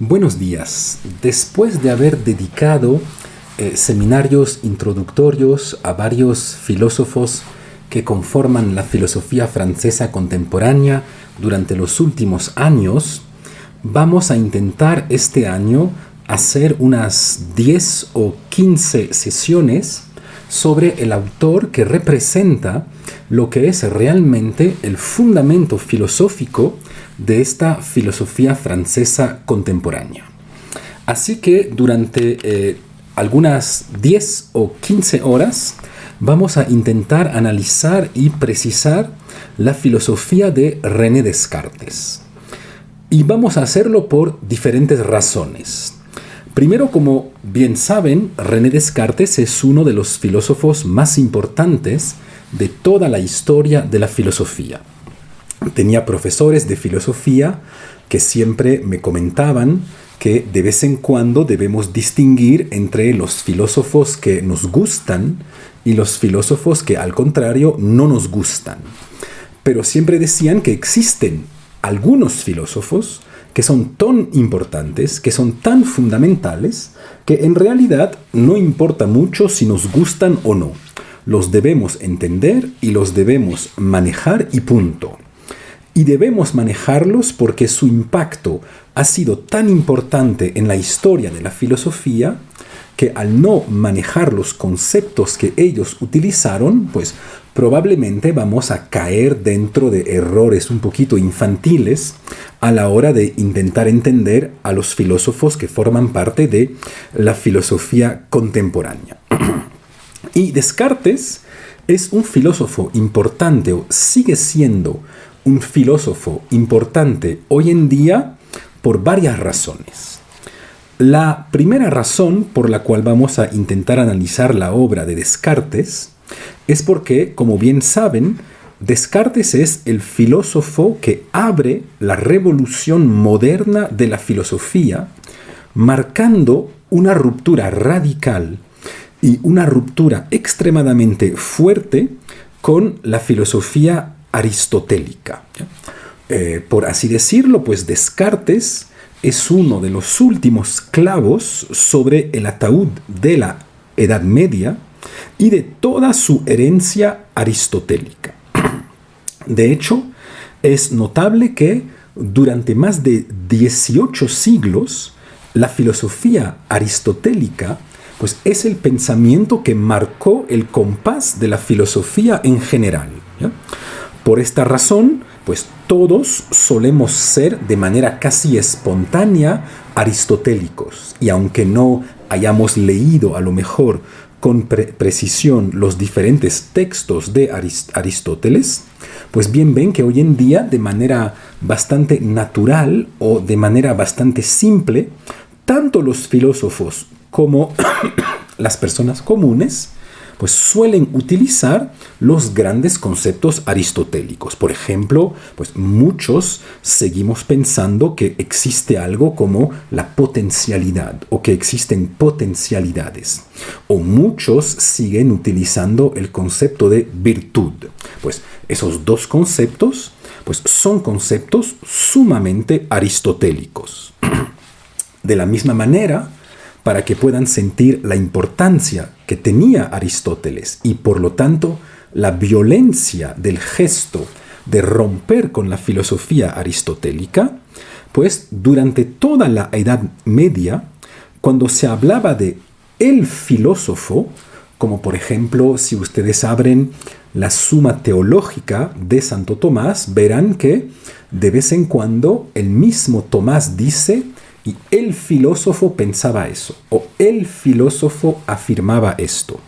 Buenos días. Después de haber dedicado seminarios introductorios a varios filósofos que conforman la filosofía francesa contemporánea durante los últimos años, vamos a intentar este año hacer unas 10 o 15 sesiones sobre el autor que representa lo que es realmente el fundamento filosófico de esta filosofía francesa contemporánea. Así que durante algunas 10 o 15 horas vamos a intentar analizar y precisar la filosofía de René Descartes. Y vamos a hacerlo por diferentes razones. Primero, como bien saben, René Descartes es uno de los filósofos más importantes de toda la historia de la filosofía. Tenía profesores de filosofía que siempre me comentaban que de vez en cuando debemos distinguir entre los filósofos que nos gustan y los filósofos que al contrario no nos gustan. Pero siempre decían que existen algunos filósofos que son tan importantes, que son tan fundamentales, que en realidad no importa mucho si nos gustan o no. Los debemos entender y los debemos manejar y punto. Y debemos manejarlos porque su impacto ha sido tan importante en la historia de la filosofía que al no manejar los conceptos que ellos utilizaron, pues probablemente vamos a caer dentro de errores un poquito infantiles a la hora de intentar entender a los filósofos que forman parte de la filosofía contemporánea. Y Descartes es un filósofo importante, o sigue siendo un filósofo importante hoy en día por varias razones. La primera razón por la cual vamos a intentar analizar la obra de Descartes es porque, como bien saben, Descartes es el filósofo que abre la revolución moderna de la filosofía, marcando una ruptura radical y una ruptura extremadamente fuerte con la filosofía aristotélica. Por así decirlo, pues Descartes es uno de los últimos clavos sobre el ataúd de la Edad Media y de toda su herencia aristotélica. De hecho, es notable que durante más de 18 siglos, la filosofía aristotélica pues, es el pensamiento que marcó el compás de la filosofía en general. ¿Ya? Por esta razón, pues todos solemos ser de manera casi espontánea aristotélicos. Y aunque no hayamos leído a lo mejor con precisión los diferentes textos de Aristóteles, pues bien ven que hoy en día de manera bastante natural o de manera bastante simple, tanto los filósofos como las personas comunes pues suelen utilizar los grandes conceptos aristotélicos. Por ejemplo, pues muchos seguimos pensando que existe algo como la potencialidad o que existen potencialidades. O muchos siguen utilizando el concepto de virtud. Pues esos dos conceptos pues son conceptos sumamente aristotélicos. De la misma manera, para que puedan sentir la importancia que tenía Aristóteles y por lo tanto la violencia del gesto de romper con la filosofía aristotélica, pues durante toda la Edad Media, cuando se hablaba de el filósofo, como por ejemplo si ustedes abren la Suma Teológica de Santo Tomás, verán que de vez en cuando el mismo Tomás dice: y el filósofo pensaba eso, o el filósofo afirmaba esto.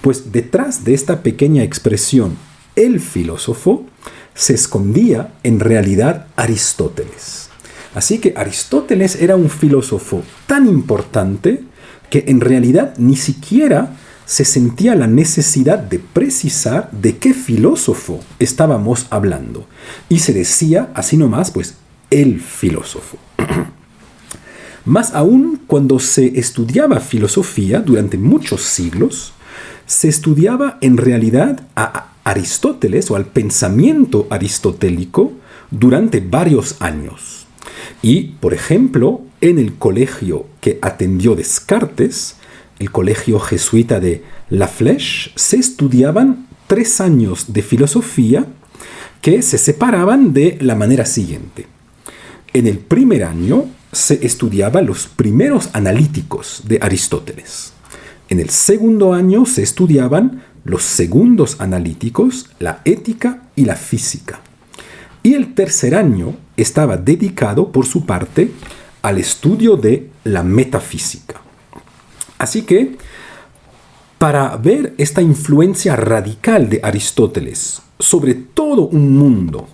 Pues detrás de esta pequeña expresión, el filósofo, se escondía en realidad Aristóteles. Así que Aristóteles era un filósofo tan importante que en realidad ni siquiera se sentía la necesidad de precisar de qué filósofo estábamos hablando. Y se decía así nomás, pues, el filósofo. Más aún, cuando se estudiaba filosofía durante muchos siglos, se estudiaba en realidad a Aristóteles o al pensamiento aristotélico durante varios años. Y, por ejemplo, en el colegio que atendió Descartes, el colegio jesuita de La Flèche, se estudiaban 3 años de filosofía que se separaban de la manera siguiente. En el primer año se estudiaban los primeros analíticos de Aristóteles. En el segundo año se estudiaban los segundos analíticos, la ética y la física. Y el tercer año estaba dedicado, por su parte, al estudio de la metafísica. Así que, para ver esta influencia radical de Aristóteles sobre todo un mundo,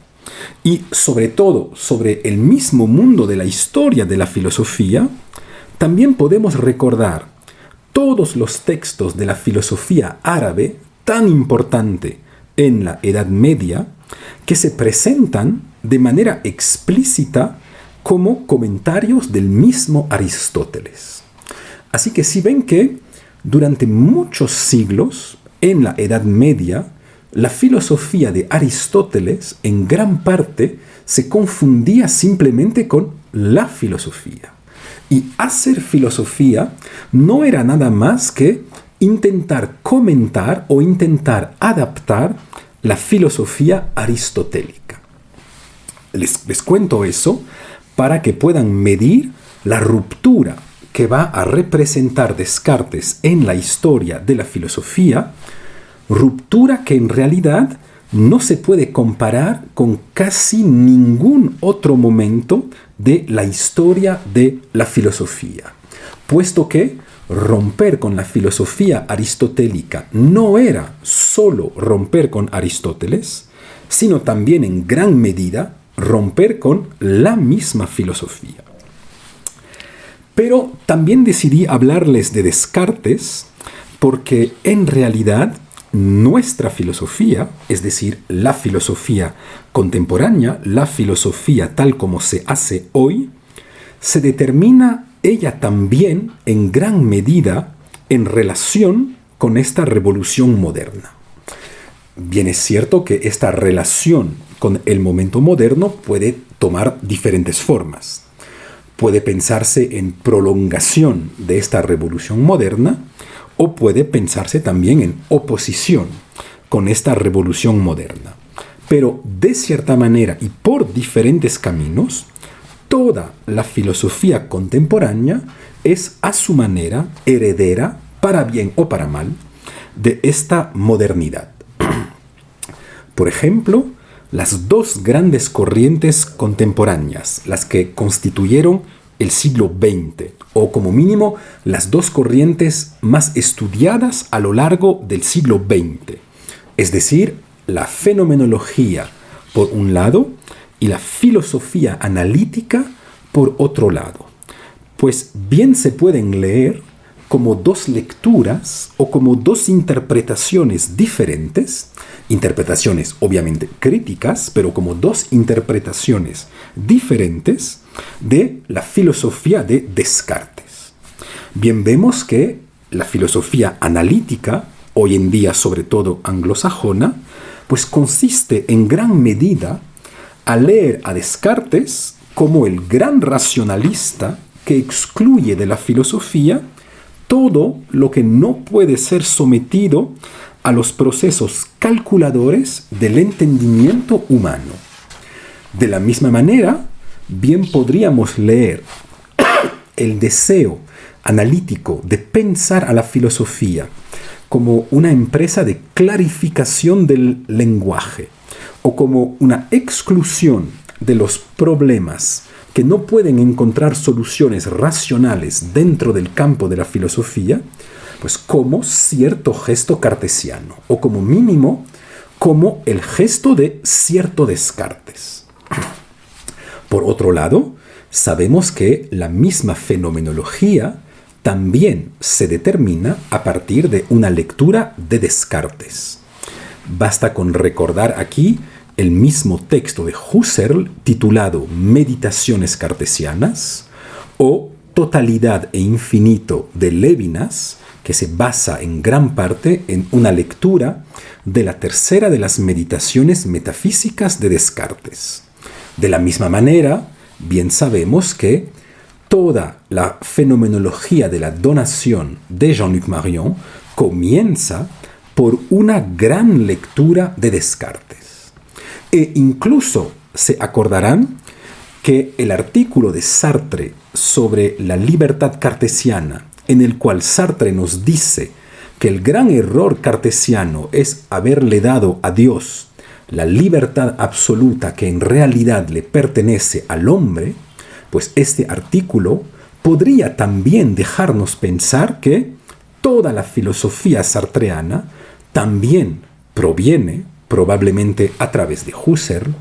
y sobre todo sobre el mismo mundo de la historia de la filosofía, también podemos recordar todos los textos de la filosofía árabe tan importante en la Edad Media que se presentan de manera explícita como comentarios del mismo Aristóteles. Así que si ven que durante muchos siglos en la Edad Media la filosofía de Aristóteles en gran parte se confundía simplemente con la filosofía. Y hacer filosofía no era nada más que intentar comentar o intentar adaptar la filosofía aristotélica. Les cuento eso para que puedan medir la ruptura que va a representar Descartes en la historia de la filosofía, ruptura que en realidad no se puede comparar con casi ningún otro momento de la historia de la filosofía, puesto que romper con la filosofía aristotélica no era solo romper con Aristóteles, sino también en gran medida romper con la misma filosofía. Pero también decidí hablarles de Descartes porque en realidad nuestra filosofía, es decir, la filosofía contemporánea, la filosofía tal como se hace hoy, se determina ella también en gran medida en relación con esta revolución moderna. Bien es cierto que esta relación con el momento moderno puede tomar diferentes formas. Puede pensarse en prolongación de esta revolución moderna o puede pensarse también en oposición con esta revolución moderna. Pero de cierta manera y por diferentes caminos, toda la filosofía contemporánea es a su manera heredera, para bien o para mal, de esta modernidad. Por ejemplo, las dos grandes corrientes contemporáneas, las que constituyeron el siglo XX, o como mínimo las dos corrientes más estudiadas a lo largo del siglo XX, es decir, la fenomenología por un lado y la filosofía analítica por otro lado. Pues bien se pueden leer como dos lecturas o como dos interpretaciones diferentes, interpretaciones obviamente críticas, pero como dos interpretaciones diferentes de la filosofía de Descartes. Bien vemos que la filosofía analítica, hoy en día sobre todo anglosajona, pues consiste en gran medida a leer a Descartes como el gran racionalista que excluye de la filosofía todo lo que no puede ser sometido a los procesos calculadores del entendimiento humano. De la misma manera, bien podríamos leer el deseo analítico de pensar a la filosofía como una empresa de clarificación del lenguaje o como una exclusión de los problemas que no pueden encontrar soluciones racionales dentro del campo de la filosofía, pues como cierto gesto cartesiano, o como mínimo, como el gesto de cierto Descartes. Por otro lado, sabemos que la misma fenomenología también se determina a partir de una lectura de Descartes. Basta con recordar aquí el mismo texto de Husserl titulado Meditaciones cartesianas o Totalidad e infinito de Levinas, que se basa en gran parte en una lectura de la tercera de las meditaciones metafísicas de Descartes. De la misma manera, bien sabemos que toda la fenomenología de la donación de Jean-Luc Marion comienza por una gran lectura de Descartes. E incluso se acordarán que el artículo de Sartre sobre la libertad cartesiana, en el cual Sartre nos dice que el gran error cartesiano es haberle dado a Dios la libertad absoluta que en realidad le pertenece al hombre, pues este artículo podría también dejarnos pensar que toda la filosofía sartreana también proviene, probablemente a través de Husserl,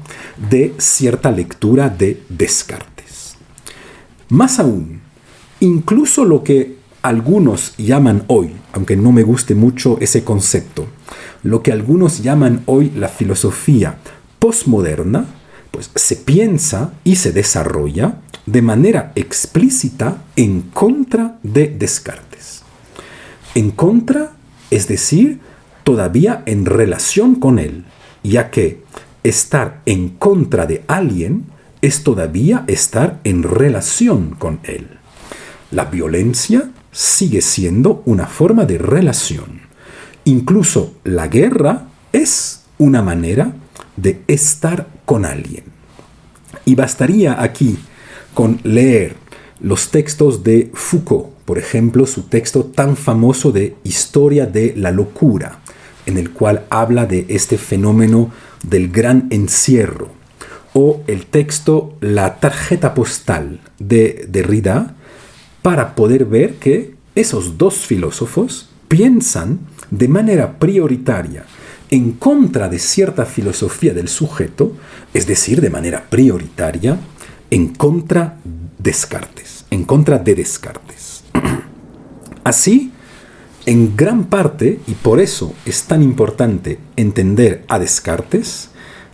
de cierta lectura de Descartes. Más aún, incluso lo que algunos llaman hoy, aunque no me guste mucho ese concepto, lo que algunos llaman hoy la filosofía postmoderna, pues se piensa y se desarrolla de manera explícita en contra de Descartes. En contra, es decir, todavía en relación con él, ya que estar en contra de alguien es todavía estar en relación con él. La violencia sigue siendo una forma de relación. Incluso la guerra es una manera de estar con alguien. Y bastaría aquí con leer los textos de Foucault, por ejemplo, su texto tan famoso de Historia de la locura, en el cual habla de este fenómeno del gran encierro, o el texto La tarjeta postal de Derrida, para poder ver que esos dos filósofos piensan de manera prioritaria en contra de cierta filosofía del sujeto, es decir, de manera prioritaria en contra de Descartes. Así, en gran parte, y por eso es tan importante entender a Descartes,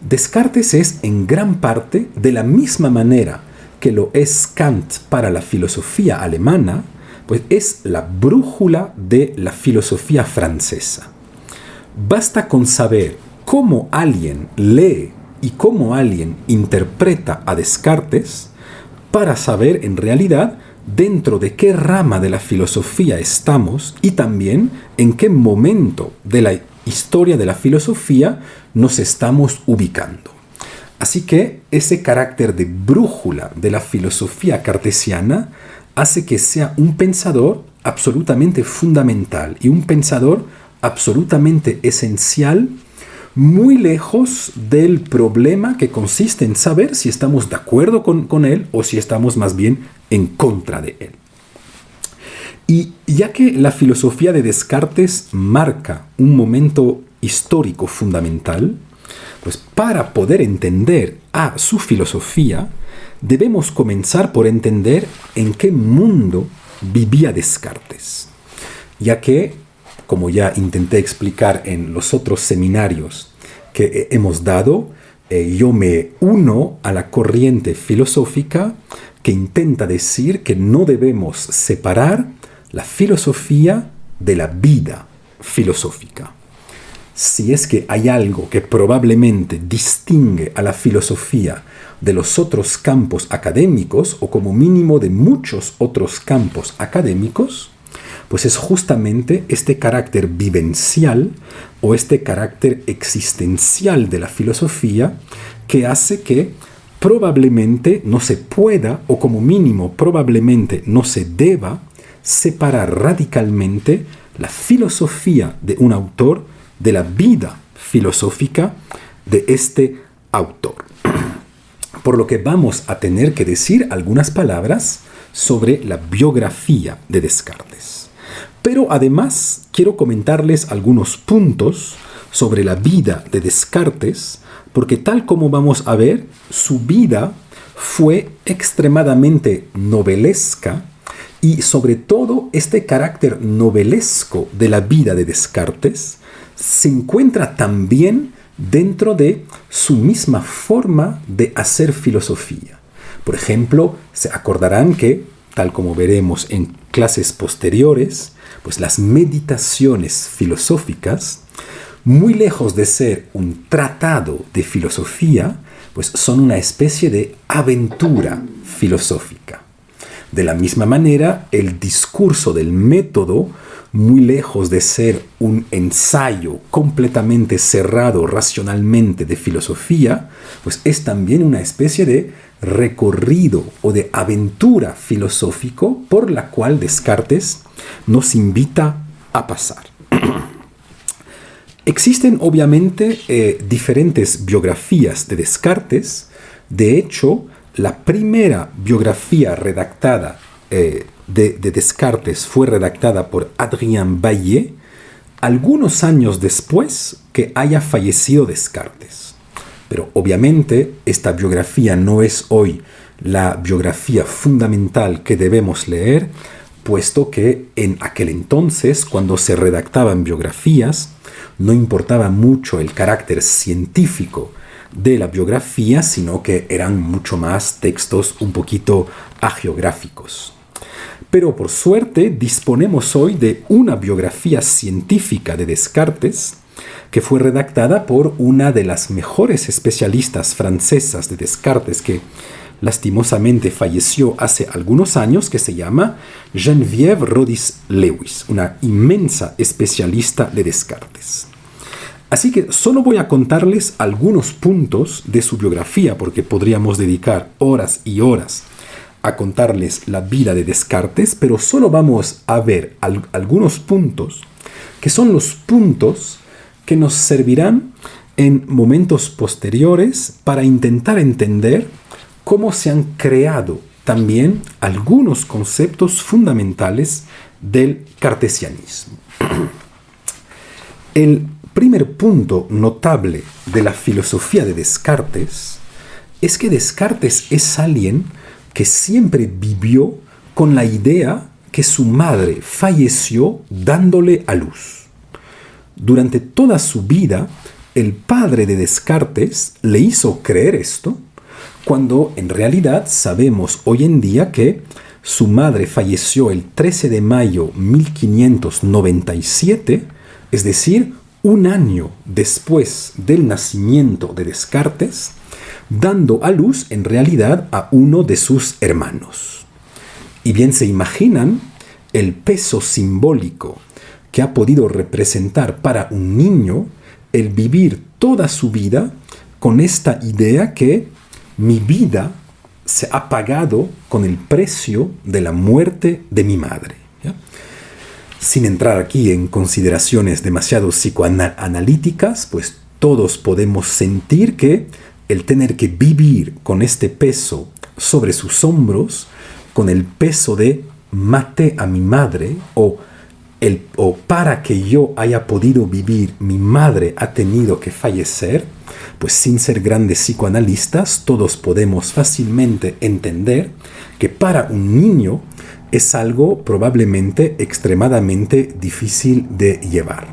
Descartes es en gran parte de la misma manera que lo es Kant para la filosofía alemana, pues es la brújula de la filosofía francesa. Basta con saber cómo alguien lee y cómo alguien interpreta a Descartes para saber en realidad dentro de qué rama de la filosofía estamos y también en qué momento de la historia de la filosofía nos estamos ubicando. Así que ese carácter de brújula de la filosofía cartesiana hace que sea un pensador absolutamente fundamental y un pensador absolutamente esencial, muy lejos del problema que consiste en saber si estamos de acuerdo con él o si estamos más bien en contra de él. Y ya que la filosofía de Descartes marca un momento histórico fundamental, pues para poder entender a su filosofía, debemos comenzar por entender en qué mundo vivía Descartes, ya que, como ya intenté explicar en los otros seminarios que hemos dado, yo me uno a la corriente filosófica que intenta decir que no debemos separar la filosofía de la vida filosófica. Si es que hay algo que probablemente distingue a la filosofía de los otros campos académicos, o como mínimo de muchos otros campos académicos, pues es justamente este carácter vivencial o este carácter existencial de la filosofía que hace que probablemente no se pueda, o como mínimo probablemente no se deba, separar radicalmente la filosofía de un autor de la vida filosófica de este autor. Por lo que vamos a tener que decir algunas palabras sobre la biografía de Descartes. Pero además quiero comentarles algunos puntos sobre la vida de Descartes, porque tal como vamos a ver, su vida fue extremadamente novelesca y sobre todo este carácter novelesco de la vida de Descartes se encuentra también dentro de su misma forma de hacer filosofía. Por ejemplo, se acordarán que, tal como veremos en clases posteriores, pues las meditaciones filosóficas, muy lejos de ser un tratado de filosofía, pues son una especie de aventura filosófica. De la misma manera, el discurso del método, muy lejos de ser un ensayo completamente cerrado racionalmente de filosofía, pues es también una especie de recorrido o de aventura filosófico por la cual Descartes nos invita a pasar. Existen obviamente diferentes biografías de Descartes. De hecho, la primera biografía redactada de Descartes fue redactada por Adrien Baillet algunos años después que haya fallecido Descartes. Pero obviamente esta biografía no es hoy la biografía fundamental que debemos leer, puesto que en aquel entonces, cuando se redactaban biografías, no importaba mucho el carácter científico de la biografía, sino que eran mucho más textos un poquito hagiográficos. Pero por suerte disponemos hoy de una biografía científica de Descartes que fue redactada por una de las mejores especialistas francesas de Descartes, que lastimosamente falleció hace algunos años, que se llama Geneviève Rodis-Lewis, una inmensa especialista de Descartes. Así que solo voy a contarles algunos puntos de su biografía, porque podríamos dedicar horas y horas a contarles la vida de Descartes, pero solo vamos a ver algunos puntos que son los puntos que nos servirán en momentos posteriores para intentar entender cómo se han creado también algunos conceptos fundamentales del cartesianismo. El primer punto notable de la filosofía de Descartes es que Descartes es alguien que siempre vivió con la idea que su madre falleció dándole a luz. Durante toda su vida, el padre de Descartes le hizo creer esto, cuando en realidad sabemos hoy en día que su madre falleció el 13 de mayo de 1597, es decir, un año después del nacimiento de Descartes, dando a luz en realidad a uno de sus hermanos. Y bien se imaginan el peso simbólico que ha podido representar para un niño el vivir toda su vida con esta idea que mi vida se ha pagado con el precio de la muerte de mi madre. ¿Ya? Sin entrar aquí en consideraciones demasiado psicoanalíticas, pues todos podemos sentir que el tener que vivir con este peso sobre sus hombros, con el peso de maté a mi madre, o para que yo haya podido vivir, mi madre ha tenido que fallecer, pues sin ser grandes psicoanalistas, todos podemos fácilmente entender que para un niño es algo probablemente extremadamente difícil de llevar.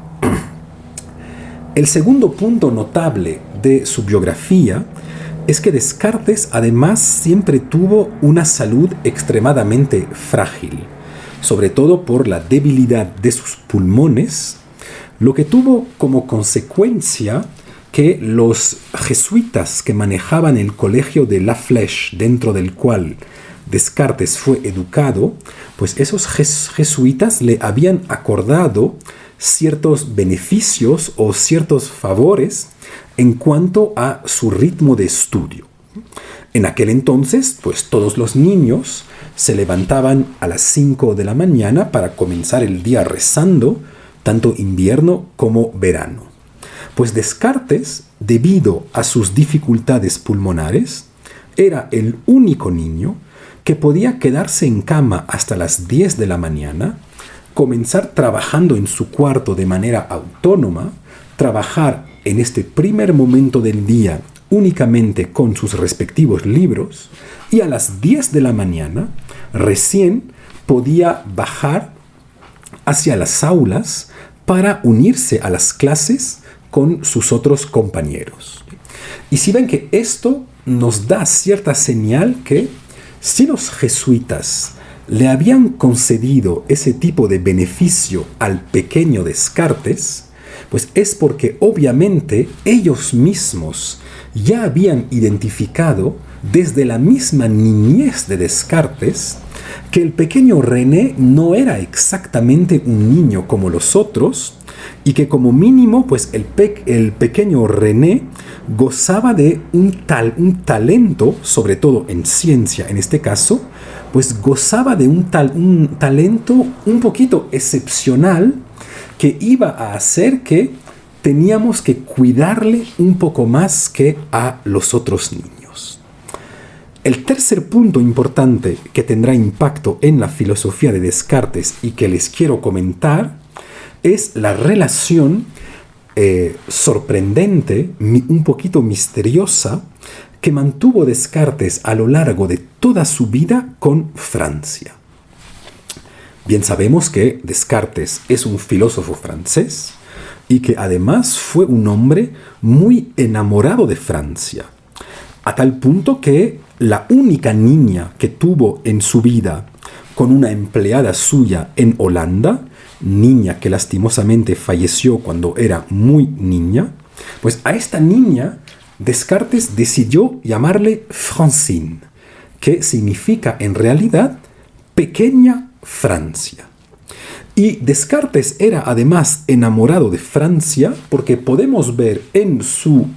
El segundo punto notable de su biografía es que Descartes además siempre tuvo una salud extremadamente frágil, sobre todo por la debilidad de sus pulmones, lo que tuvo como consecuencia que los jesuitas que manejaban el colegio de La Flèche, dentro del cual Descartes fue educado, pues esos jesuitas le habían acordado ciertos beneficios o ciertos favores en cuanto a su ritmo de estudio. En aquel entonces, pues todos los niños se levantaban a las 5 de la mañana para comenzar el día rezando, tanto invierno como verano. Pues Descartes, debido a sus dificultades pulmonares, era el único niño que podía quedarse en cama hasta las 10 de la mañana, comenzar trabajando en su cuarto de manera autónoma, trabajar en este primer momento del día únicamente con sus respectivos libros, y a las 10 de la mañana recién podía bajar hacia las aulas para unirse a las clases con sus otros compañeros. Y si ven que esto nos da cierta señal que si los jesuitas le habían concedido ese tipo de beneficio al pequeño Descartes, pues es porque obviamente ellos mismos ya habían identificado desde la misma niñez de Descartes que el pequeño René no era exactamente un niño como los otros y que como mínimo pues el pequeño René gozaba de un talento, sobre todo en ciencia en este caso, pues gozaba de un talento un poquito excepcional que iba a hacer que teníamos que cuidarle un poco más que a los otros niños. El tercer punto importante que tendrá impacto en la filosofía de Descartes y que les quiero comentar es la relación sorprendente, un poquito misteriosa, que mantuvo Descartes a lo largo de toda su vida con Francia. Bien sabemos que Descartes es un filósofo francés y que además fue un hombre muy enamorado de Francia, a tal punto que la única niña que tuvo en su vida con una empleada suya en Holanda, niña que lastimosamente falleció cuando era muy niña, pues a esta niña Descartes decidió llamarle Francine, que significa en realidad pequeña Francia. Y Descartes era además enamorado de Francia porque podemos ver en su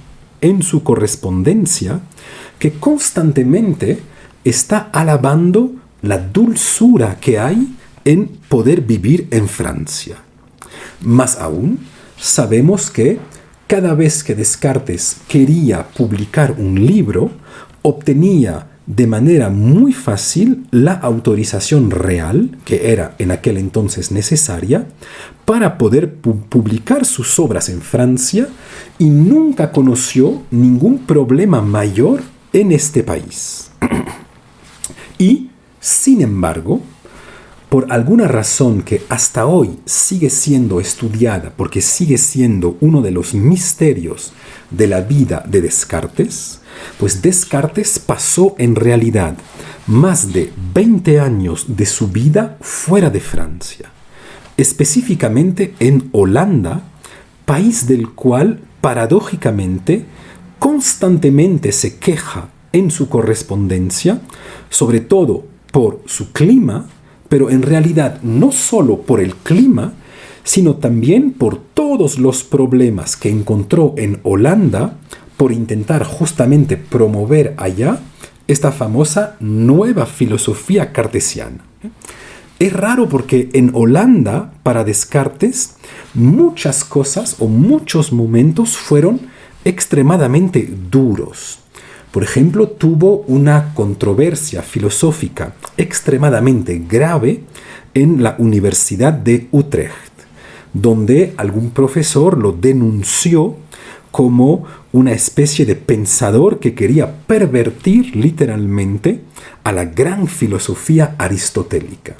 correspondencia que constantemente está alabando la dulzura que hay en poder vivir en Francia. Más aún, sabemos que cada vez que Descartes quería publicar un libro, obtenía de manera muy fácil la autorización real, que era en aquel entonces necesaria, para poder publicar sus obras en Francia y nunca conoció ningún problema mayor en este país. Y, sin embargo, por alguna razón que hasta hoy sigue siendo estudiada, porque sigue siendo uno de los misterios de la vida de Descartes, pues Descartes pasó en realidad más de 20 años de su vida fuera de Francia, específicamente en Holanda, país del cual paradójicamente constantemente se queja en su correspondencia, sobre todo por su clima, pero en realidad no solo por el clima, sino también por todos los problemas que encontró en Holanda por intentar justamente promover allá esta famosa nueva filosofía cartesiana. Es raro porque en Holanda, para Descartes, muchas cosas o muchos momentos fueron extremadamente duros. Por ejemplo, tuvo una controversia filosófica extremadamente grave en la Universidad de Utrecht, donde algún profesor lo denunció como una especie de pensador que quería pervertir literalmente a la gran filosofía aristotélica.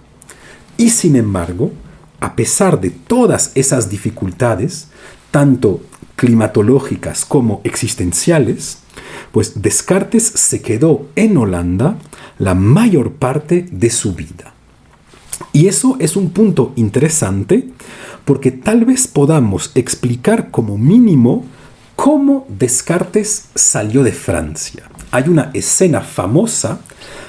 Y sin embargo, a pesar de todas esas dificultades, tanto climatológicas como existenciales, pues Descartes se quedó en Holanda la mayor parte de su vida. Y eso es un punto interesante porque tal vez podamos explicar como mínimo cómo Descartes salió de Francia. Hay una escena famosa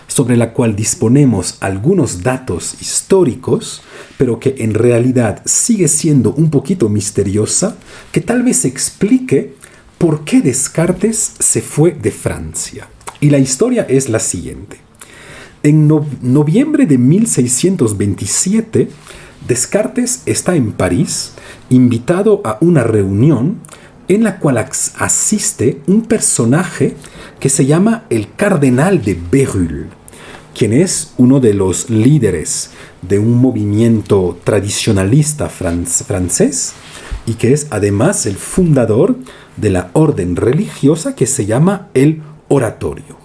sobre la cual disponemos algunos datos históricos, pero que en realidad sigue siendo un poquito misteriosa, que tal vez explique por qué Descartes se fue de Francia. Y la historia es la siguiente. En noviembre de 1627, Descartes está en París, invitado a una reunión en la cual asiste un personaje que se llama el Cardenal de Bérulle, quien es uno de los líderes de un movimiento tradicionalista francés y que es además el fundador de la orden religiosa que se llama el Oratorio.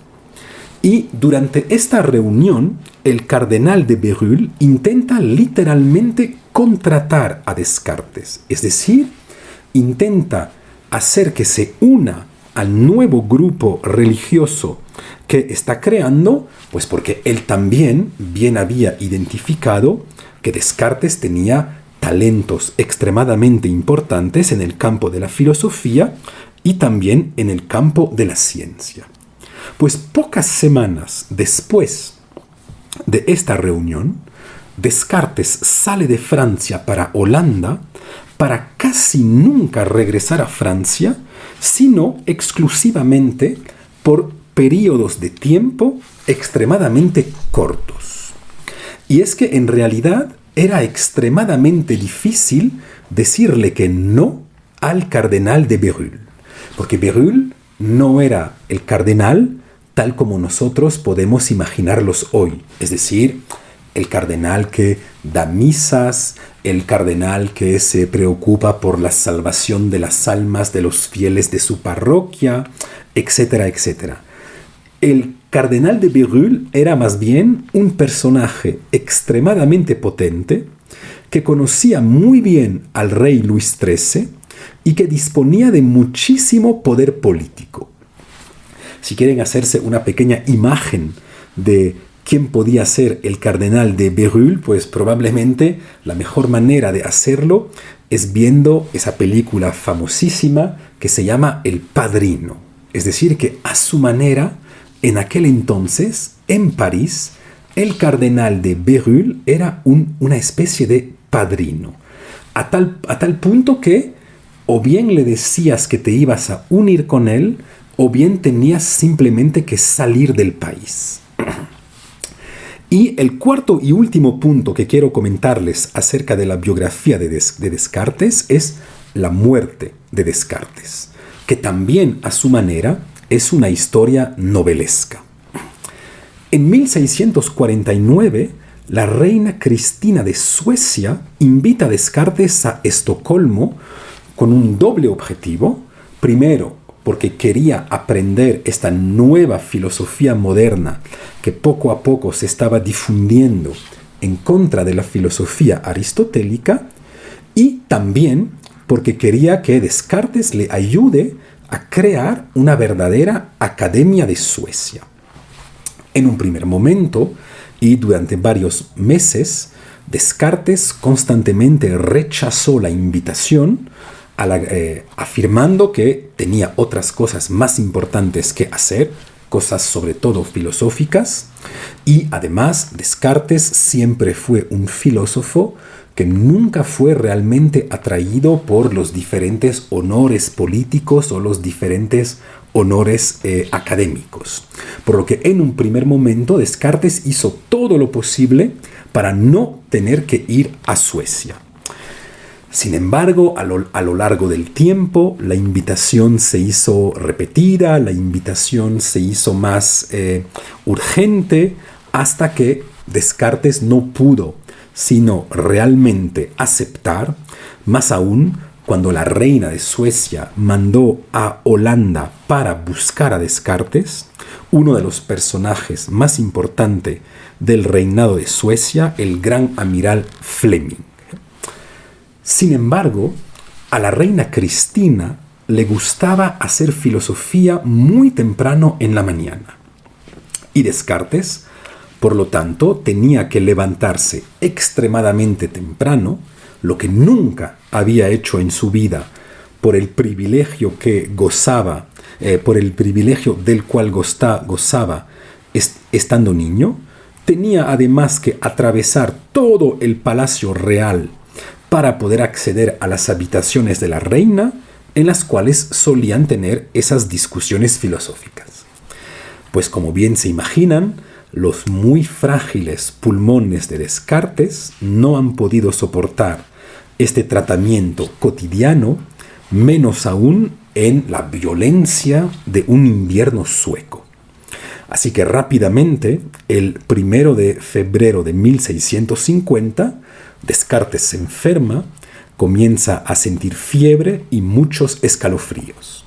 Y durante esta reunión, el Cardenal de Bérulle intenta literalmente contratar a Descartes, es decir, intenta hacer que se una al nuevo grupo religioso que está creando, pues porque él también bien había identificado que Descartes tenía talentos extremadamente importantes en el campo de la filosofía y también en el campo de la ciencia. Pues pocas semanas después de esta reunión, Descartes sale de Francia para Holanda para casi nunca regresar a Francia, sino exclusivamente por periodos de tiempo extremadamente cortos. Y es que en realidad era extremadamente difícil decirle que no al cardenal de Bérulle, porque Bérulle no era el cardenal tal como nosotros podemos imaginarlos hoy, es decir, el cardenal que da misas, el cardenal que se preocupa por la salvación de las almas de los fieles de su parroquia, etcétera, etcétera. El cardenal de Bérulle era más bien un personaje extremadamente potente que conocía muy bien al rey Luis XIII y que disponía de muchísimo poder político. Si quieren hacerse una pequeña imagen de quién podía ser el cardenal de Bérulle, pues probablemente la mejor manera de hacerlo es viendo esa película famosísima que se llama El Padrino. Es decir, que a su manera, en aquel entonces, en París, el cardenal de Bérulle era una especie de padrino. A tal punto que o bien le decías que te ibas a unir con él, o bien tenías simplemente que salir del país. Y el cuarto y último punto que quiero comentarles acerca de la biografía de Descartes es la muerte de Descartes, que también a su manera es una historia novelesca. En 1649, la reina Cristina de Suecia invita a Descartes a Estocolmo con un doble objetivo. Primero, porque quería aprender esta nueva filosofía moderna que poco a poco se estaba difundiendo en contra de la filosofía aristotélica, y también porque quería que Descartes le ayude a crear una verdadera Academia de Suecia. En un primer momento y durante varios meses, Descartes constantemente rechazó la invitación, afirmando que tenía otras cosas más importantes que hacer, cosas sobre todo filosóficas, y además Descartes siempre fue un filósofo que nunca fue realmente atraído por los diferentes honores políticos o los diferentes honores académicos. Por lo que en un primer momento Descartes hizo todo lo posible para no tener que ir a Suecia. Sin embargo, a lo largo del tiempo, la invitación se hizo repetida, la invitación se hizo más urgente, hasta que Descartes no pudo sino realmente aceptar, más aún cuando la reina de Suecia mandó a Holanda para buscar a Descartes, uno de los personajes más importantes del reinado de Suecia, el gran amiral Fleming. Sin embargo, a la reina Cristina le gustaba hacer filosofía muy temprano en la mañana. Y Descartes, por lo tanto, tenía que levantarse extremadamente temprano, lo que nunca había hecho en su vida por el privilegio que gozaba, por el privilegio del cual gozaba estando niño. Tenía además que atravesar todo el palacio real para poder acceder a las habitaciones de la reina, en las cuales solían tener esas discusiones filosóficas. Pues como bien se imaginan, los muy frágiles pulmones de Descartes no han podido soportar este tratamiento cotidiano, menos aún en la violencia de un invierno sueco. Así que rápidamente, el 1 de febrero de 1650, Descartes se enferma, comienza a sentir fiebre y muchos escalofríos.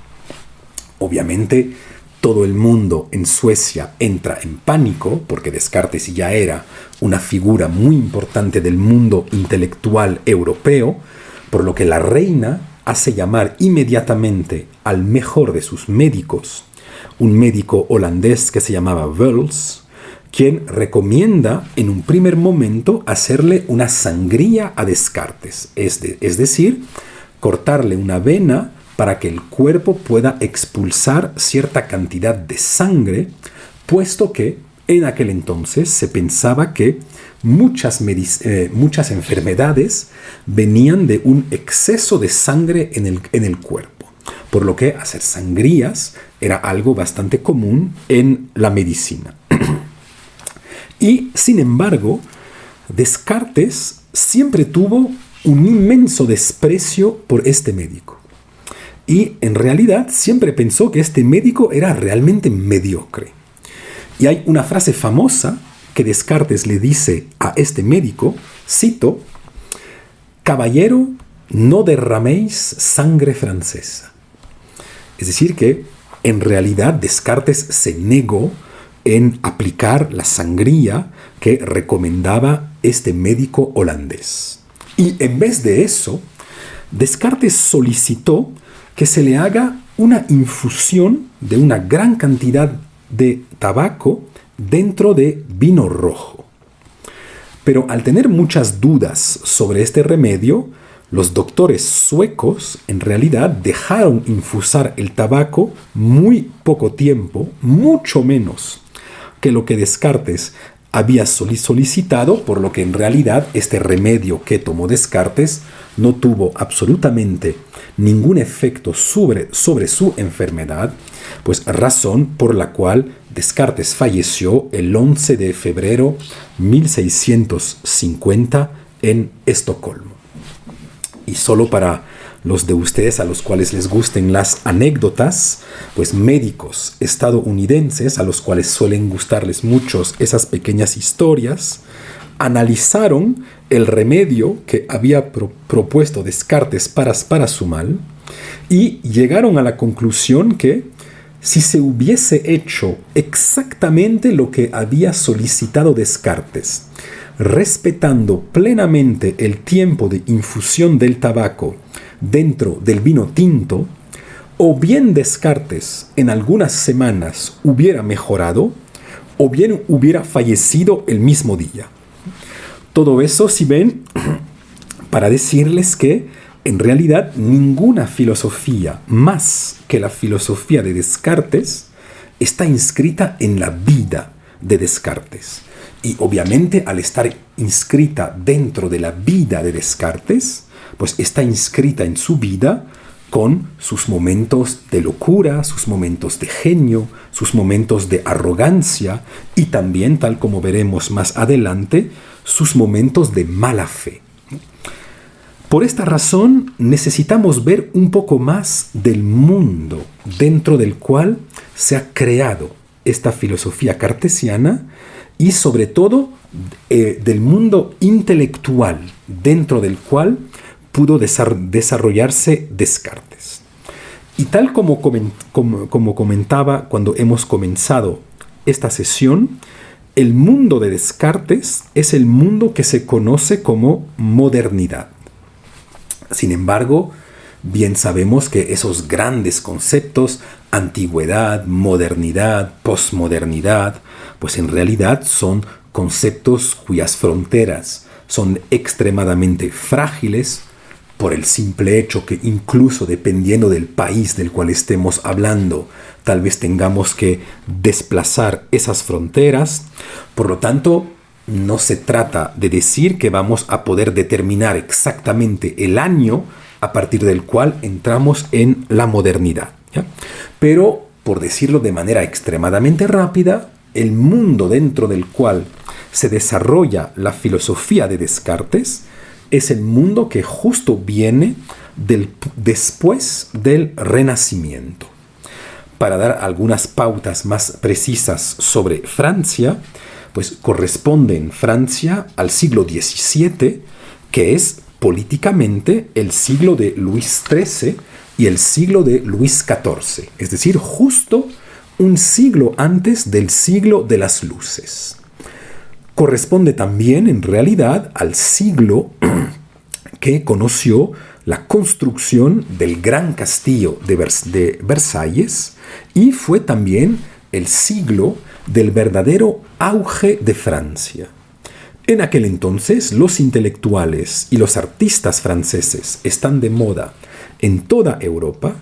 Obviamente, todo el mundo en Suecia entra en pánico, porque Descartes ya era una figura muy importante del mundo intelectual europeo, por lo que la reina hace llamar inmediatamente al mejor de sus médicos, un médico holandés que se llamaba Wels, quien recomienda en un primer momento hacerle una sangría a Descartes, es decir, cortarle una vena para que el cuerpo pueda expulsar cierta cantidad de sangre, puesto que en aquel entonces se pensaba que muchas enfermedades venían de un exceso de sangre en el cuerpo, por lo que hacer sangrías era algo bastante común en la medicina. Y, sin embargo, Descartes siempre tuvo un inmenso desprecio por este médico. Y, en realidad, siempre pensó que este médico era realmente mediocre. Y hay una frase famosa que Descartes le dice a este médico, cito, «Caballero, no derraméis sangre francesa». Es decir que, en realidad, Descartes se negó en aplicar la sangría que recomendaba este médico holandés. Y en vez de eso, Descartes solicitó que se le haga una infusión de una gran cantidad de tabaco dentro de vino rojo. Pero al tener muchas dudas sobre este remedio, los doctores suecos en realidad dejaron infusar el tabaco muy poco tiempo, mucho menos que lo que Descartes había solicitado, por lo que en realidad este remedio que tomó Descartes no tuvo absolutamente ningún efecto sobre su enfermedad, pues razón por la cual Descartes falleció el 11 de febrero de 1650 en Estocolmo. Y solo para los de ustedes a los cuales les gusten las anécdotas, pues médicos estadounidenses a los cuales suelen gustarles mucho esas pequeñas historias, analizaron el remedio que había propuesto Descartes para su mal y llegaron a la conclusión que si se hubiese hecho exactamente lo que había solicitado Descartes, respetando plenamente el tiempo de infusión del tabaco dentro del vino tinto, o bien Descartes en algunas semanas hubiera mejorado, o bien hubiera fallecido el mismo día. Todo eso, si ven, para decirles que en realidad ninguna filosofía más que la filosofía de Descartes está inscrita en la vida de Descartes. Y obviamente al estar inscrita dentro de la vida de Descartes, pues está inscrita en su vida con sus momentos de locura, sus momentos de genio, sus momentos de arrogancia y también, tal como veremos más adelante, sus momentos de mala fe. Por esta razón necesitamos ver un poco más del mundo dentro del cual se ha creado esta filosofía cartesiana y sobre todo del mundo intelectual dentro del cual pudo desarrollarse Descartes. Y tal como comentaba cuando hemos comenzado esta sesión, el mundo de Descartes es el mundo que se conoce como modernidad. Sin embargo, bien sabemos que esos grandes conceptos, antigüedad, modernidad, posmodernidad, pues en realidad son conceptos cuyas fronteras son extremadamente frágiles por el simple hecho que incluso dependiendo del país del cual estemos hablando, tal vez tengamos que desplazar esas fronteras. Por lo tanto, no se trata de decir que vamos a poder determinar exactamente el año a partir del cual entramos en la modernidad, ¿ya? Pero, por decirlo de manera extremadamente rápida, el mundo dentro del cual se desarrolla la filosofía de Descartes es el mundo que justo viene después del Renacimiento. Para dar algunas pautas más precisas sobre Francia, pues corresponde en Francia al siglo XVII, que es políticamente el siglo de Luis XIII y el siglo de Luis XIV, es decir, justo un siglo antes del siglo de las luces. Corresponde también en realidad al siglo que conoció la construcción del Gran Castillo de Versalles y fue también el siglo del verdadero auge de Francia. En aquel entonces los intelectuales y los artistas franceses están de moda en toda Europa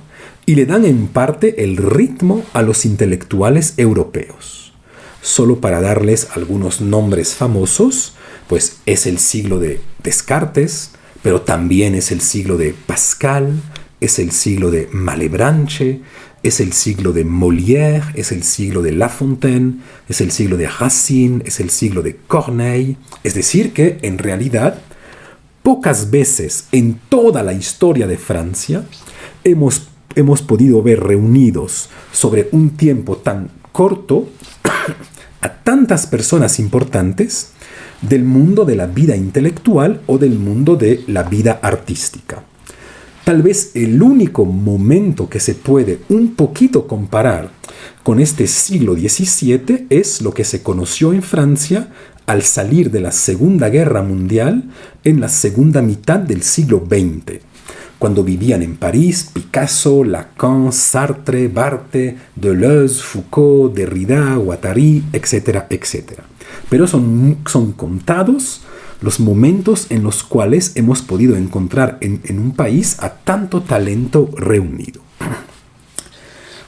y le dan en parte el ritmo a los intelectuales europeos. Solo para darles algunos nombres famosos, pues es el siglo de Descartes, pero también es el siglo de Pascal, es el siglo de Malebranche, es el siglo de Molière, es el siglo de La Fontaine, es el siglo de Racine, es el siglo de Corneille. Es decir que, en realidad, pocas veces en toda la historia de Francia hemos podido ver reunidos sobre un tiempo tan corto a tantas personas importantes del mundo de la vida intelectual o del mundo de la vida artística. Tal vez el único momento que se puede un poquito comparar con este siglo XVII es lo que se conoció en Francia al salir de la Segunda Guerra Mundial en la segunda mitad del siglo XX, cuando vivían en París Picasso, Lacan, Sartre, Barthes, Deleuze, Foucault, Derrida, Guattari, etcétera, etcétera. Pero son contados los momentos en los cuales hemos podido encontrar en un país a tanto talento reunido.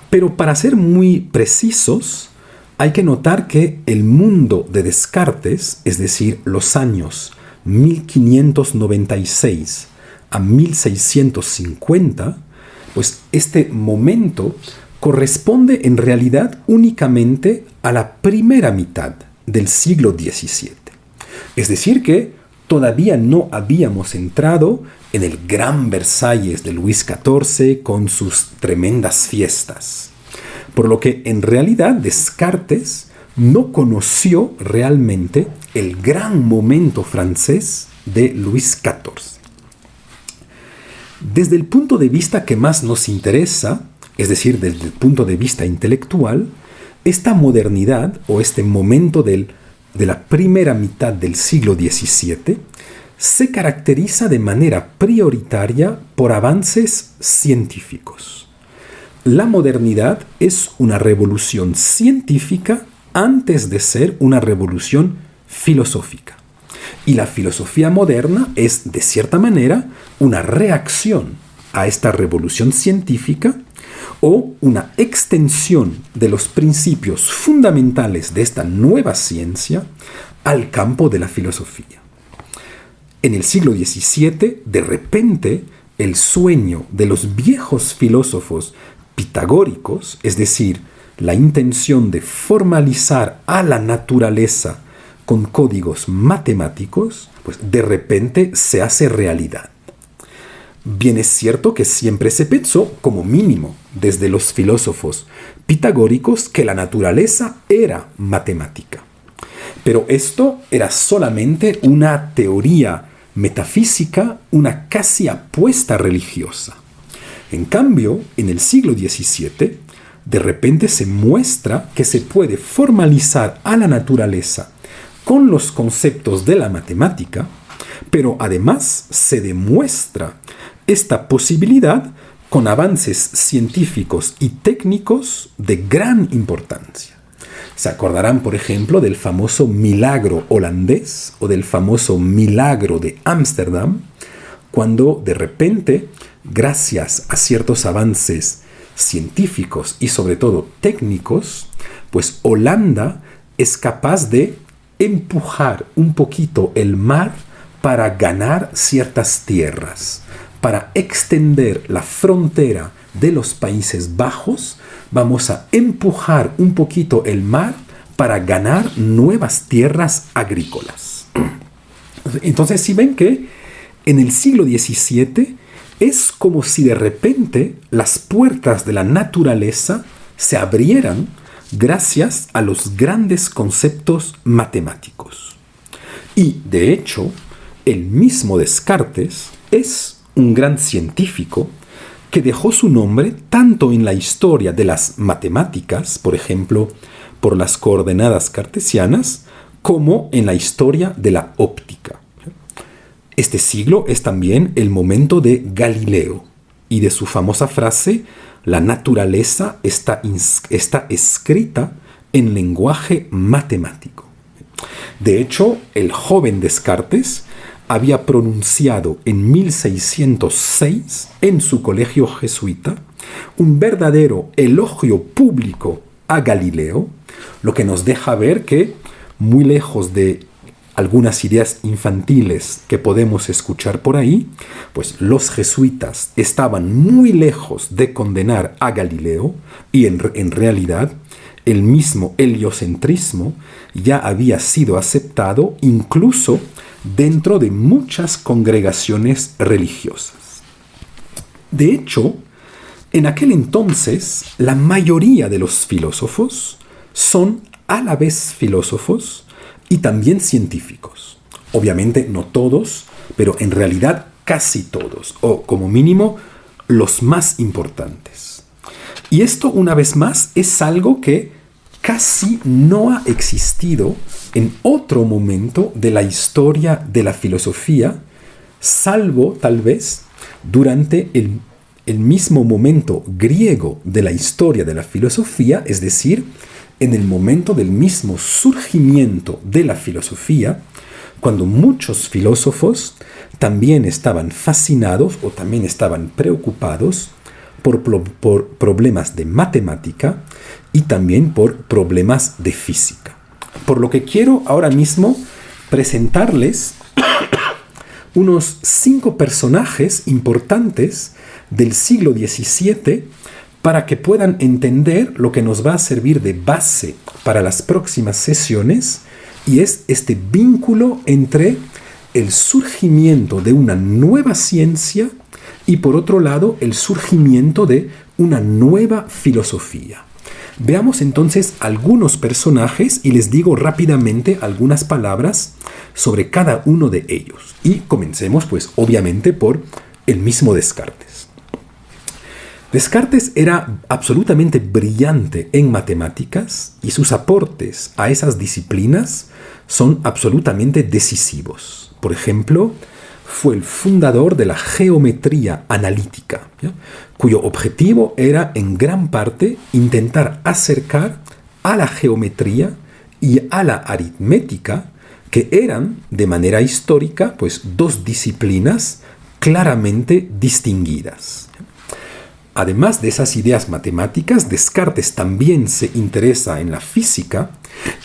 Pero para ser muy precisos, hay que notar que el mundo de Descartes, es decir, los años 1596 a 1650, pues este momento corresponde en realidad únicamente a la primera mitad del siglo XVII. Es decir que todavía no habíamos entrado en el Gran Versalles de Luis XIV con sus tremendas fiestas. Por lo que en realidad Descartes no conoció realmente el gran momento francés de Luis XIV. Desde el punto de vista que más nos interesa, es decir, desde el punto de vista intelectual, esta modernidad o este momento de la primera mitad del siglo XVII se caracteriza de manera prioritaria por avances científicos. La modernidad es una revolución científica antes de ser una revolución filosófica. Y la filosofía moderna es, de cierta manera, una reacción a esta revolución científica o una extensión de los principios fundamentales de esta nueva ciencia al campo de la filosofía. En el siglo XVII, de repente, el sueño de los viejos filósofos pitagóricos, es decir, la intención de formalizar a la naturaleza con códigos matemáticos, pues de repente se hace realidad. Bien es cierto que siempre se pensó, como mínimo, desde los filósofos pitagóricos, que la naturaleza era matemática. Pero esto era solamente una teoría metafísica, una casi apuesta religiosa. En cambio, en el siglo XVII, de repente se muestra que se puede formalizar a la naturaleza con los conceptos de la matemática, pero además se demuestra esta posibilidad con avances científicos y técnicos de gran importancia. Se acordarán, por ejemplo, del famoso milagro holandés o del famoso milagro de Ámsterdam, cuando de repente, gracias a ciertos avances científicos y sobre todo técnicos, pues Holanda es capaz de empujar un poquito el mar para ganar ciertas tierras, para extender la frontera de los Países Bajos. Vamos a empujar un poquito el mar para ganar nuevas tierras agrícolas. Entonces, si ven que en el siglo XVII es como si de repente las puertas de la naturaleza se abrieran gracias a los grandes conceptos matemáticos. Y, de hecho, el mismo Descartes es un gran científico que dejó su nombre tanto en la historia de las matemáticas, por ejemplo, por las coordenadas cartesianas, como en la historia de la óptica. Este siglo es también el momento de Galileo y de su famosa frase: la naturaleza está escrita en lenguaje matemático. De hecho, el joven Descartes había pronunciado en 1606 en su colegio jesuita un verdadero elogio público a Galileo, lo que nos deja ver que, muy lejos de algunas ideas infantiles que podemos escuchar por ahí, pues los jesuitas estaban muy lejos de condenar a Galileo y en realidad el mismo heliocentrismo ya había sido aceptado incluso dentro de muchas congregaciones religiosas. De hecho, en aquel entonces, la mayoría de los filósofos son a la vez filósofos y también científicos. Obviamente no todos, pero en realidad casi todos, o como mínimo los más importantes. Y esto, una vez más, es algo que casi no ha existido en otro momento de la historia de la filosofía, salvo tal vez durante el mismo momento griego de la historia de la filosofía, es decir, en el momento del mismo surgimiento de la filosofía, cuando muchos filósofos también estaban fascinados o también estaban preocupados por problemas de matemática y también por problemas de física. Por lo que quiero ahora mismo presentarles unos 5 personajes importantes del siglo XVII para que puedan entender lo que nos va a servir de base para las próximas sesiones, y es este vínculo entre el surgimiento de una nueva ciencia y, por otro lado, el surgimiento de una nueva filosofía. Veamos entonces algunos personajes y les digo rápidamente algunas palabras sobre cada uno de ellos. Y comencemos, pues, obviamente por el mismo Descartes. Descartes era absolutamente brillante en matemáticas y sus aportes a esas disciplinas son absolutamente decisivos. Por ejemplo, fue el fundador de la geometría analítica, ¿ya?, cuyo objetivo era en gran parte intentar acercar a la geometría y a la aritmética, que eran de manera histórica pues dos disciplinas claramente distinguidas. Además de esas ideas matemáticas, Descartes también se interesa en la física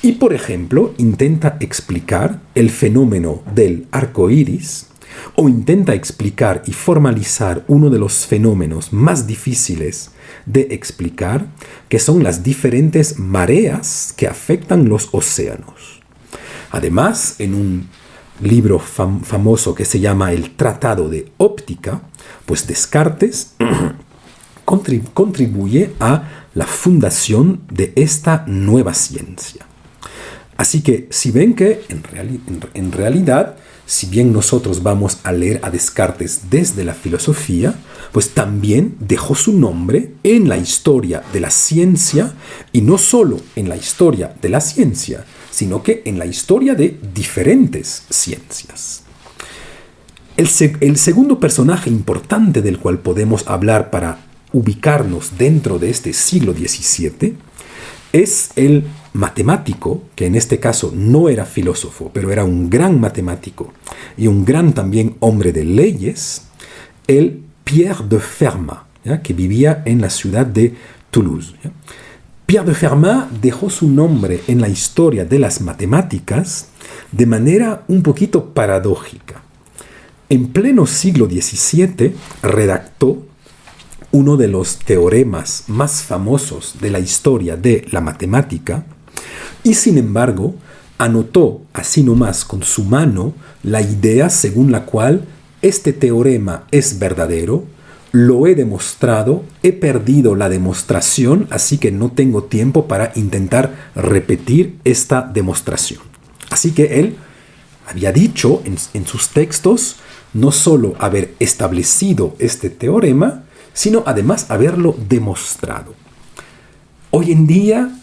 y, por ejemplo, intenta explicar el fenómeno del arco iris, o intenta explicar y formalizar uno de los fenómenos más difíciles de explicar, que son las diferentes mareas que afectan los océanos. Además, en un libro famoso que se llama El Tratado de Óptica, pues Descartes contribuye a la fundación de esta nueva ciencia. Así que si ven que en realidad, si bien nosotros vamos a leer a Descartes desde la filosofía, pues también dejó su nombre en la historia de la ciencia, y no solo en la historia de la ciencia, sino que en la historia de diferentes ciencias. El segundo personaje importante del cual podemos hablar para ubicarnos dentro de este siglo XVII es el matemático, que en este caso no era filósofo, pero era un gran matemático y un gran también hombre de leyes, el Pierre de Fermat, ¿ya?, que vivía en la ciudad de Toulouse, ¿ya? Pierre de Fermat dejó su nombre en la historia de las matemáticas de manera un poquito paradójica. En pleno siglo XVII redactó uno de los teoremas más famosos de la historia de la matemática, y sin embargo anotó así nomás con su mano la idea según la cual este teorema es verdadero, lo he demostrado, he perdido la demostración, así que no tengo tiempo para intentar repetir esta demostración. Así que él había dicho en sus textos no solo haber establecido este teorema, sino además haberlo demostrado. Hoy en día,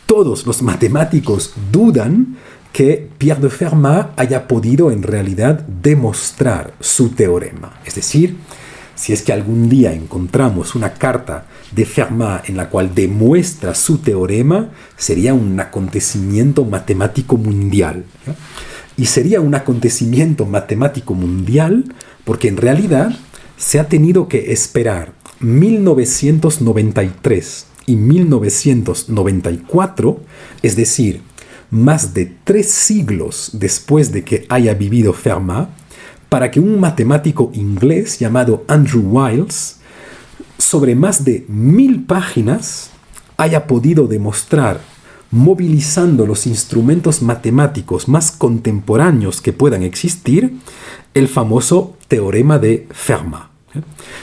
todos los matemáticos dudan que Pierre de Fermat haya podido en realidad demostrar su teorema. Es decir, si es que algún día encontramos una carta de Fermat en la cual demuestra su teorema, sería un acontecimiento matemático mundial, ¿ya? y sería un acontecimiento matemático mundial porque en realidad se ha tenido que esperar 1993 y 1994, es decir, más de 3 siglos después de que haya vivido Fermat, para que un matemático inglés llamado Andrew Wiles, sobre más de 1000 páginas, haya podido demostrar, movilizando los instrumentos matemáticos más contemporáneos que puedan existir, el famoso teorema de Fermat.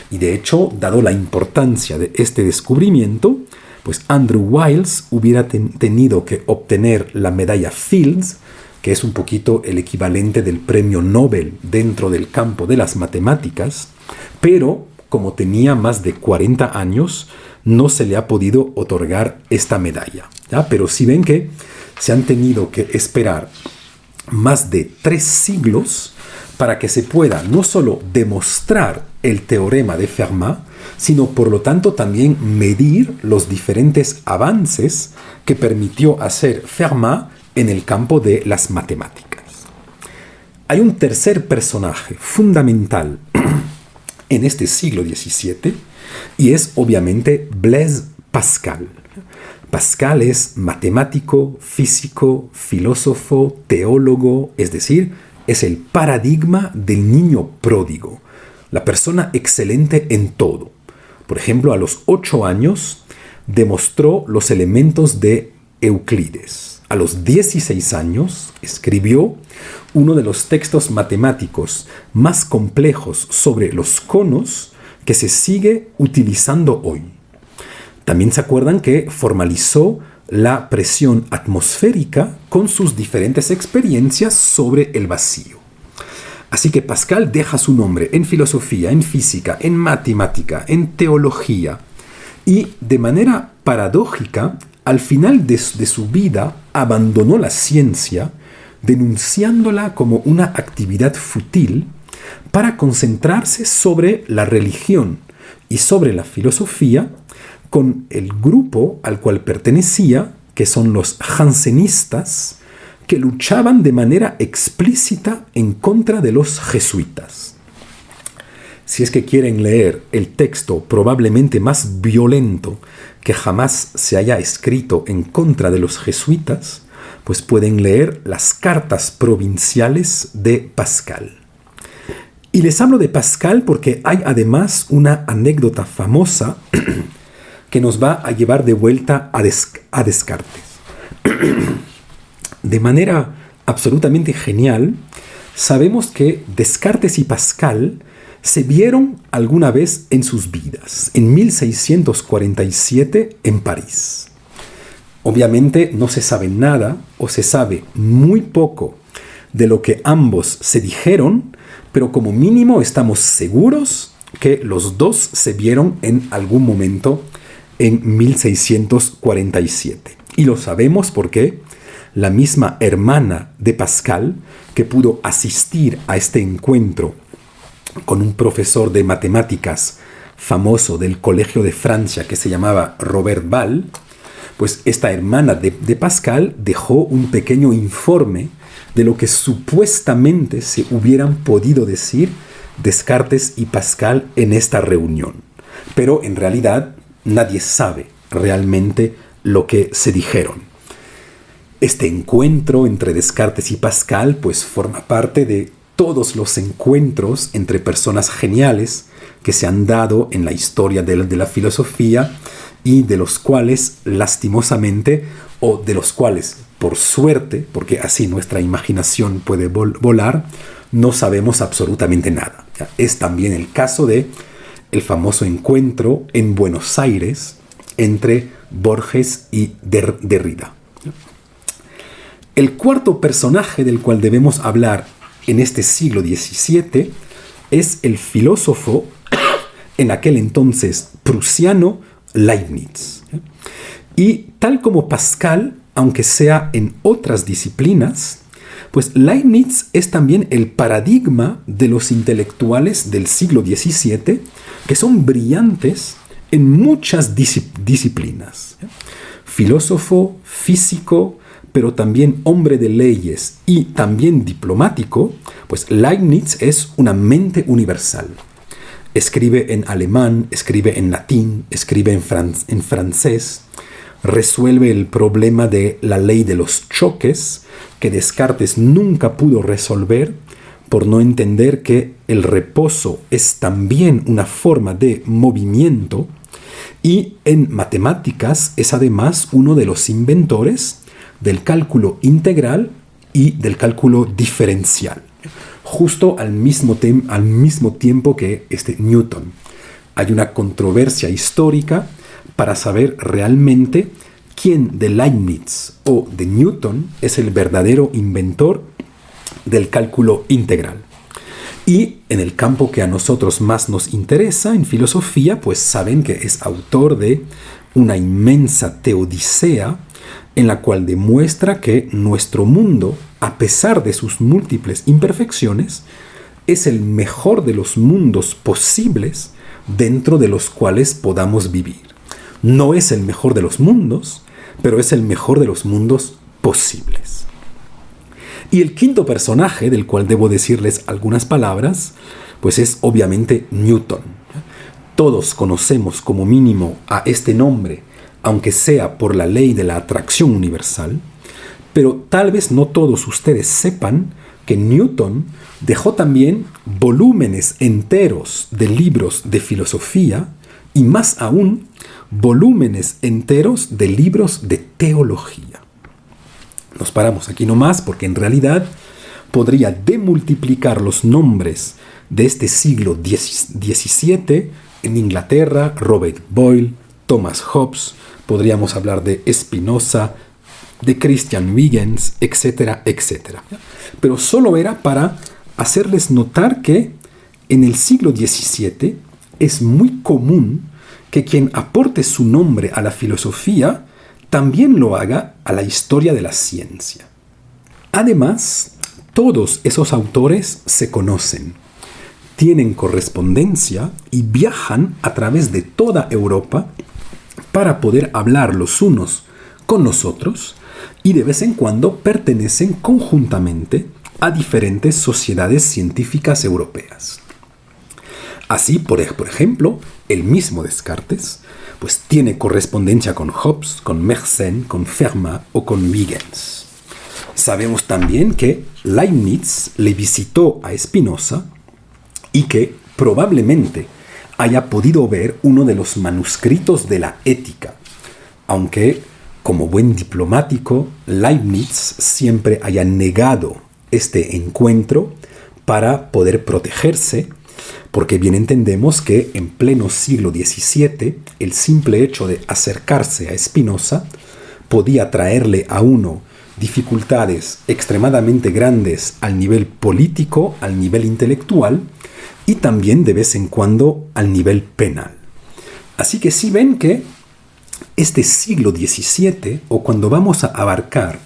Y de hecho, dado la importancia de este descubrimiento, pues Andrew Wiles hubiera tenido que obtener la medalla Fields, que es un poquito el equivalente del premio Nobel dentro del campo de las matemáticas, pero como tenía más de 40 años, no se le ha podido otorgar esta medalla, ¿ya? Pero si ven que se han tenido que esperar más de 3 siglos para que se pueda no solo demostrar el teorema de Fermat, sino por lo tanto también medir los diferentes avances que permitió hacer Fermat en el campo de las matemáticas. Hay un tercer personaje fundamental en este siglo XVII y es obviamente Blaise Pascal. Pascal es matemático, físico, filósofo, teólogo, es decir, es el paradigma del niño pródigo, la persona excelente en todo. Por ejemplo, a los 8 años demostró los elementos de Euclides. A los 16 años escribió uno de los textos matemáticos más complejos sobre los conos que se sigue utilizando hoy. También se acuerdan que formalizó la presión atmosférica con sus diferentes experiencias sobre el vacío. Así que Pascal deja su nombre en filosofía, en física, en matemática, en teología y de manera paradójica, al final de su vida abandonó la ciencia, denunciándola como una actividad fútil para concentrarse sobre la religión y sobre la filosofía con el grupo al cual pertenecía, que son los jansenistas, que luchaban de manera explícita en contra de los jesuitas. Si es que quieren leer el texto probablemente más violento que jamás se haya escrito en contra de los jesuitas, pues pueden leer las cartas provinciales de Pascal. Y les hablo de Pascal porque hay además una anécdota famosa que nos va a llevar de vuelta a Descartes. De manera absolutamente genial, sabemos que Descartes y Pascal se vieron alguna vez en sus vidas, en 1647 en París. Obviamente no se sabe nada o se sabe muy poco de lo que ambos se dijeron, pero como mínimo estamos seguros que los dos se vieron en algún momento en 1647. Y lo sabemos porque la misma hermana de Pascal, que pudo asistir a este encuentro con un profesor de matemáticas famoso del Colegio de Francia que se llamaba Robert Ball, pues esta hermana de Pascal dejó un pequeño informe de lo que supuestamente se hubieran podido decir Descartes y Pascal en esta reunión. Pero en realidad nadie sabe realmente lo que se dijeron. Este encuentro entre Descartes y Pascal pues forma parte de todos los encuentros entre personas geniales que se han dado en la historia de la filosofía y de los cuales lastimosamente o de los cuales por suerte, porque así nuestra imaginación puede volar, no sabemos absolutamente nada. Es también el caso de el famoso encuentro en Buenos Aires entre Borges y Derrida. El cuarto personaje del cual debemos hablar en este siglo XVII es el filósofo en aquel entonces prusiano Leibniz. Y tal como Pascal, aunque sea en otras disciplinas, pues Leibniz es también el paradigma de los intelectuales del siglo XVII que son brillantes en muchas disciplinas. Filósofo, físico, pero también hombre de leyes y también diplomático, pues Leibniz es una mente universal. Escribe en alemán, escribe en latín, escribe en francés, resuelve el problema de la ley de los choques que Descartes nunca pudo resolver por no entender que el reposo es también una forma de movimiento, y en matemáticas es además uno de los inventores del cálculo integral y del cálculo diferencial, justo al mismo tiempo que Newton. Hay una controversia histórica para saber realmente quién de Leibniz o de Newton es el verdadero inventor del cálculo integral. Y en el campo que a nosotros más nos interesa, en filosofía, pues saben que es autor de una inmensa teodicea en la cual demuestra que nuestro mundo, a pesar de sus múltiples imperfecciones, es el mejor de los mundos posibles dentro de los cuales podamos vivir. No es el mejor de los mundos, pero es el mejor de los mundos posibles. Y el quinto personaje, del cual debo decirles algunas palabras, pues es obviamente Newton. Todos conocemos como mínimo a este nombre, aunque sea por la ley de la atracción universal, pero tal vez no todos ustedes sepan que Newton dejó también volúmenes enteros de libros de filosofía y más aún volúmenes enteros de libros de teología. Nos paramos aquí nomás porque en realidad podría demultiplicar los nombres de este siglo XVII en Inglaterra: Robert Boyle, Thomas Hobbes, podríamos hablar de Spinoza, de Christian Huygens, etcétera, etcétera. Pero solo era para hacerles notar que en el siglo XVII es muy común que quien aporte su nombre a la filosofía también lo haga a la historia de la ciencia. Además, todos esos autores se conocen, tienen correspondencia y viajan a través de toda Europa para poder hablar los unos con los otros, y de vez en cuando pertenecen conjuntamente a diferentes sociedades científicas europeas. Así, por ejemplo, el mismo Descartes pues tiene correspondencia con Hobbes, con Mersenne, con Fermat o con Huygens. Sabemos también que Leibniz le visitó a Spinoza y que probablemente haya podido ver uno de los manuscritos de la Ética, aunque como buen diplomático, Leibniz siempre haya negado este encuentro para poder protegerse, porque bien entendemos que en pleno siglo XVII el simple hecho de acercarse a Spinoza podía traerle a uno dificultades extremadamente grandes al nivel político, al nivel intelectual y también de vez en cuando al nivel penal. Así que sí ven que este siglo XVII, o cuando vamos a abarcar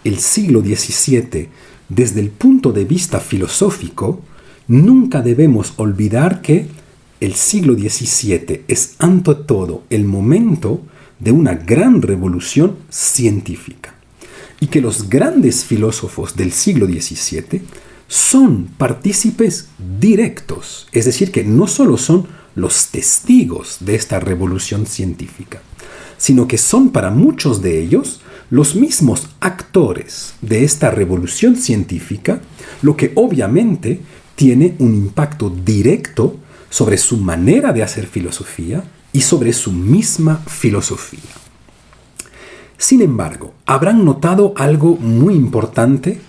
el siglo XVII desde el punto de vista filosófico, nunca debemos olvidar que el siglo XVII es ante todo el momento de una gran revolución científica y que los grandes filósofos del siglo XVII son partícipes directos, es decir, que no solo son los testigos de esta revolución científica, sino que son para muchos de ellos los mismos actores de esta revolución científica, lo que obviamente tiene un impacto directo sobre su manera de hacer filosofía y sobre su misma filosofía. Sin embargo, habrán notado algo muy importante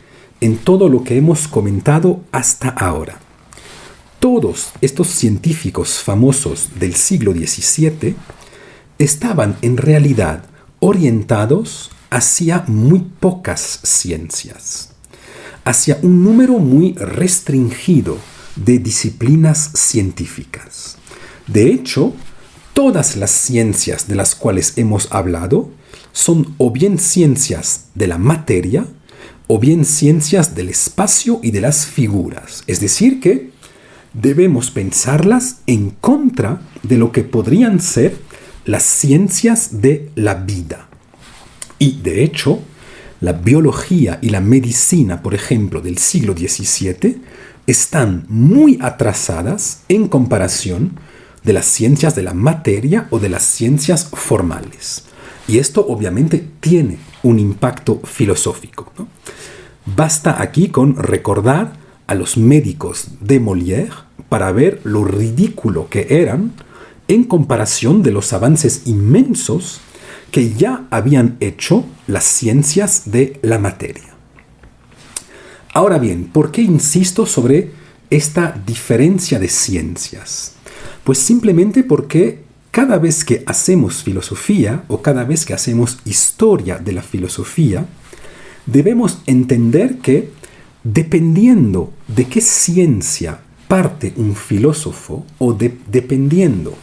en todo lo que hemos comentado hasta ahora. Todos estos científicos famosos del siglo XVII estaban en realidad orientados hacia muy pocas ciencias, hacia un número muy restringido de disciplinas científicas. De hecho, todas las ciencias de las cuales hemos hablado son o bien ciencias de la materia o bien ciencias del espacio y de las figuras. Es decir, que debemos pensarlas en contra de lo que podrían ser las ciencias de la vida. Y de hecho, la biología y la medicina, por ejemplo, del siglo XVII, están muy atrasadas en comparación de las ciencias de la materia o de las ciencias formales. Y esto obviamente tiene un impacto filosófico, ¿no? Basta aquí con recordar a los médicos de Molière para ver lo ridículo que eran en comparación de los avances inmensos que ya habían hecho las ciencias de la materia. Ahora bien, ¿por qué insisto sobre esta diferencia de ciencias? Pues simplemente porque cada vez que hacemos filosofía o cada vez que hacemos historia de la filosofía, debemos entender que dependiendo de qué ciencia parte un filósofo o dependiendo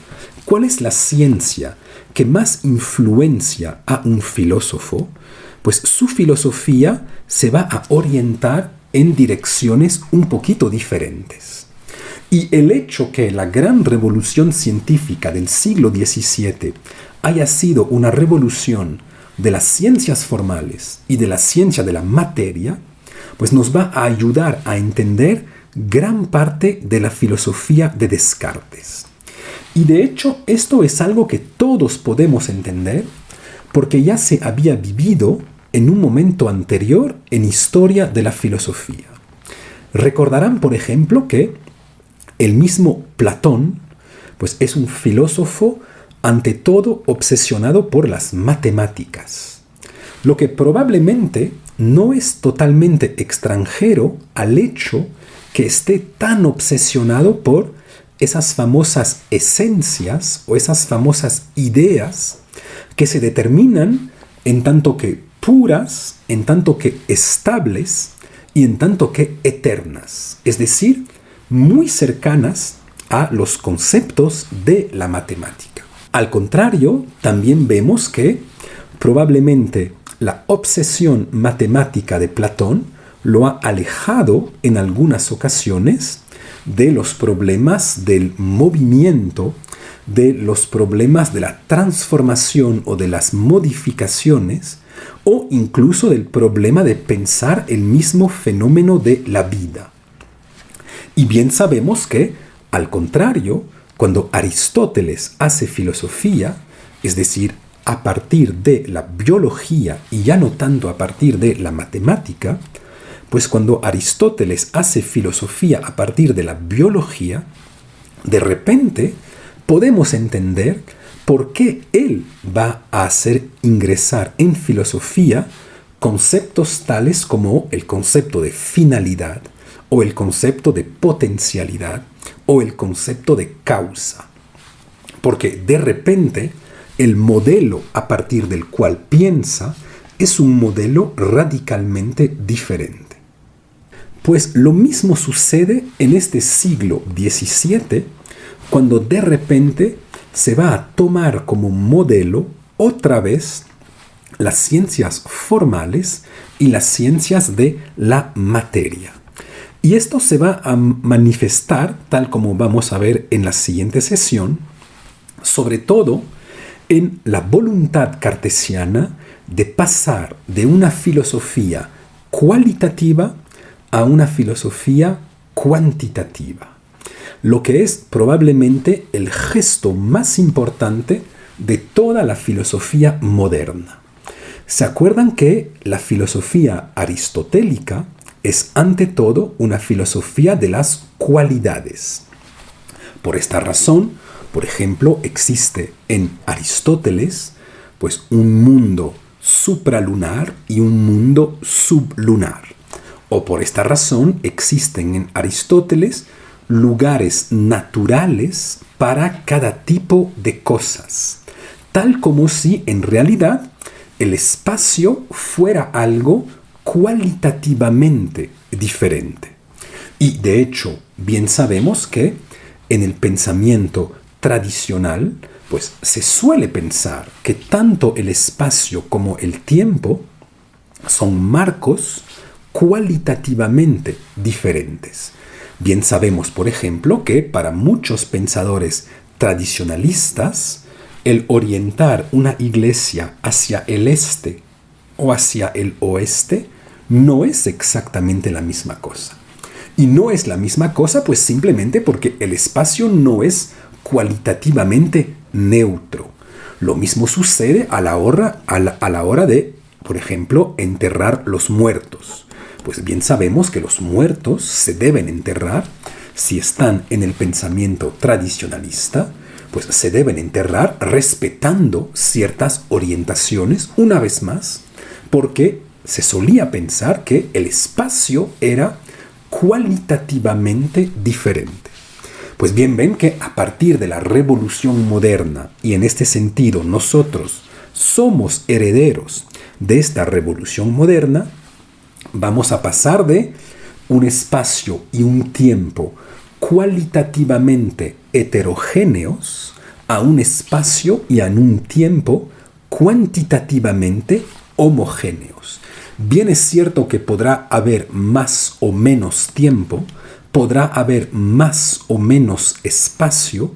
cuál es la ciencia que más influencia a un filósofo, pues su filosofía se va a orientar en direcciones un poquito diferentes. Y el hecho que la gran revolución científica del siglo XVII haya sido una revolución de las ciencias formales y de la ciencia de la materia, pues nos va a ayudar a entender gran parte de la filosofía de Descartes. Y de hecho, esto es algo que todos podemos entender porque ya se había vivido en un momento anterior en historia de la filosofía. Recordarán, por ejemplo, que el mismo Platón, pues es un filósofo ante todo obsesionado por las matemáticas, lo que probablemente no es totalmente extranjero al hecho que esté tan obsesionado por esas famosas esencias o esas famosas ideas que se determinan en tanto que puras, en tanto que estables y en tanto que eternas, es decir, muy cercanas a los conceptos de la matemática. Al contrario, también vemos que probablemente la obsesión matemática de Platón lo ha alejado en algunas ocasiones de los problemas del movimiento, de los problemas de la transformación o de las modificaciones, o incluso del problema de pensar el mismo fenómeno de la vida. Y bien sabemos que, al contrario, cuando Aristóteles hace filosofía, es decir, a partir de la biología y ya no tanto a partir de la matemática, pues cuando Aristóteles hace filosofía a partir de la biología, de repente podemos entender por qué él va a hacer ingresar en filosofía conceptos tales como el concepto de finalidad, o el concepto de potencialidad, o el concepto de causa. Porque de repente el modelo a partir del cual piensa es un modelo radicalmente diferente. Pues lo mismo sucede en este siglo XVII, cuando de repente se va a tomar como modelo otra vez las ciencias formales y las ciencias de la materia. Y esto se va a manifestar, tal como vamos a ver en la siguiente sesión, sobre todo en la voluntad cartesiana de pasar de una filosofía cualitativa a una filosofía cuantitativa, lo que es probablemente el gesto más importante de toda la filosofía moderna. ¿Se acuerdan que la filosofía aristotélica es ante todo una filosofía de las cualidades? Por esta razón, por ejemplo, existe en Aristóteles pues un mundo supralunar y un mundo sublunar. O por esta razón existen en Aristóteles lugares naturales para cada tipo de cosas, tal como si en realidad el espacio fuera algo cualitativamente diferente. Y de hecho, bien sabemos que en el pensamiento tradicional, pues se suele pensar que tanto el espacio como el tiempo son marcos cualitativamente diferentes. Bien sabemos, por ejemplo, que para muchos pensadores tradicionalistas, el orientar una iglesia hacia el este o hacia el oeste no es exactamente la misma cosa. Y no es la misma cosa pues simplemente porque el espacio no es cualitativamente neutro. Lo mismo sucede a la hora de, por ejemplo, enterrar los muertos. Pues bien sabemos que los muertos se deben enterrar, si están en el pensamiento tradicionalista, pues se deben enterrar respetando ciertas orientaciones, una vez más, porque se solía pensar que el espacio era cualitativamente diferente. Pues bien, ven que a partir de la revolución moderna, y en este sentido nosotros somos herederos de esta revolución moderna, vamos a pasar de un espacio y un tiempo cualitativamente heterogéneos a un espacio y a un tiempo cuantitativamente homogéneos. Bien es cierto que podrá haber más o menos tiempo, podrá haber más o menos espacio,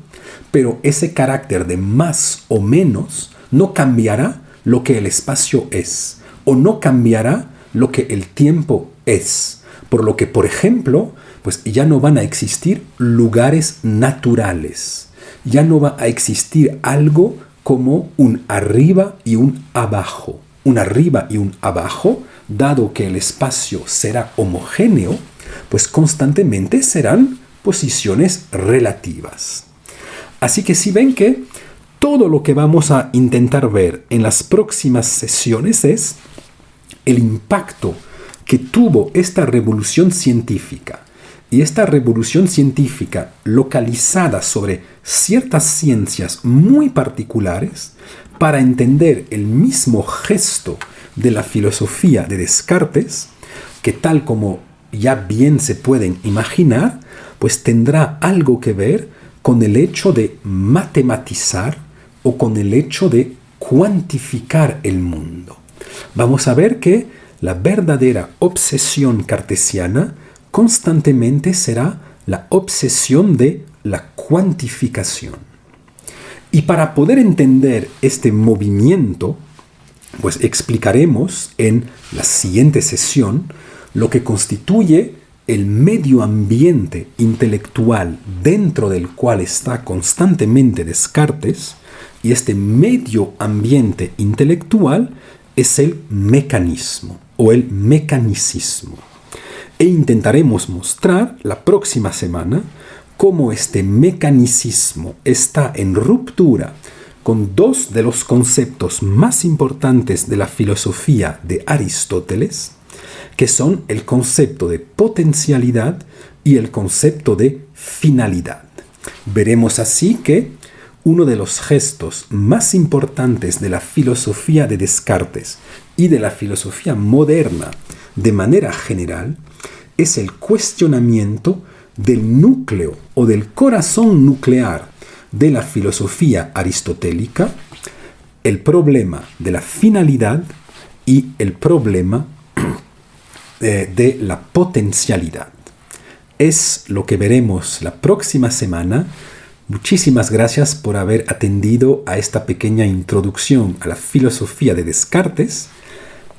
pero ese carácter de más o menos no cambiará lo que el espacio es, o no cambiará lo que el tiempo es. Por lo que, por ejemplo, pues ya no van a existir lugares naturales. Ya no va a existir algo como un arriba y un abajo. Un arriba y un abajo, dado que el espacio será homogéneo, pues constantemente serán posiciones relativas. Así que si ven que todo lo que vamos a intentar ver en las próximas sesiones es el impacto que tuvo esta revolución científica. Y esta revolución científica localizada sobre ciertas ciencias muy particulares para entender el mismo gesto de la filosofía de Descartes, que tal como ya bien se pueden imaginar, pues tendrá algo que ver con el hecho de matematizar o con el hecho de cuantificar el mundo. Vamos a ver que la verdadera obsesión cartesiana constantemente será la obsesión de la cuantificación. Y para poder entender este movimiento, pues explicaremos en la siguiente sesión lo que constituye el medio ambiente intelectual dentro del cual está constantemente Descartes, y este medio ambiente intelectual es el mecanismo o el mecanicismo. E intentaremos mostrar la próxima semana cómo este mecanicismo está en ruptura con dos de los conceptos más importantes de la filosofía de Aristóteles, que son el concepto de potencialidad y el concepto de finalidad. Veremos así que uno de los gestos más importantes de la filosofía de Descartes y de la filosofía moderna de manera general es el cuestionamiento del núcleo o del corazón nuclear de la filosofía aristotélica, el problema de la finalidad y el problema de la potencialidad. Es lo que veremos la próxima semana. Muchísimas gracias por haber atendido a esta pequeña introducción a la filosofía de Descartes.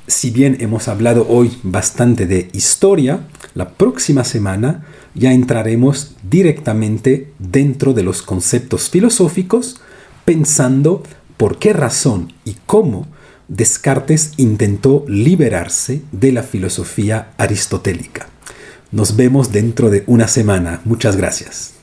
Si bien hemos hablado hoy bastante de historia, la próxima semana ya entraremos directamente dentro de los conceptos filosóficos, pensando por qué razón y cómo Descartes intentó liberarse de la filosofía aristotélica. Nos vemos dentro de una semana. Muchas gracias.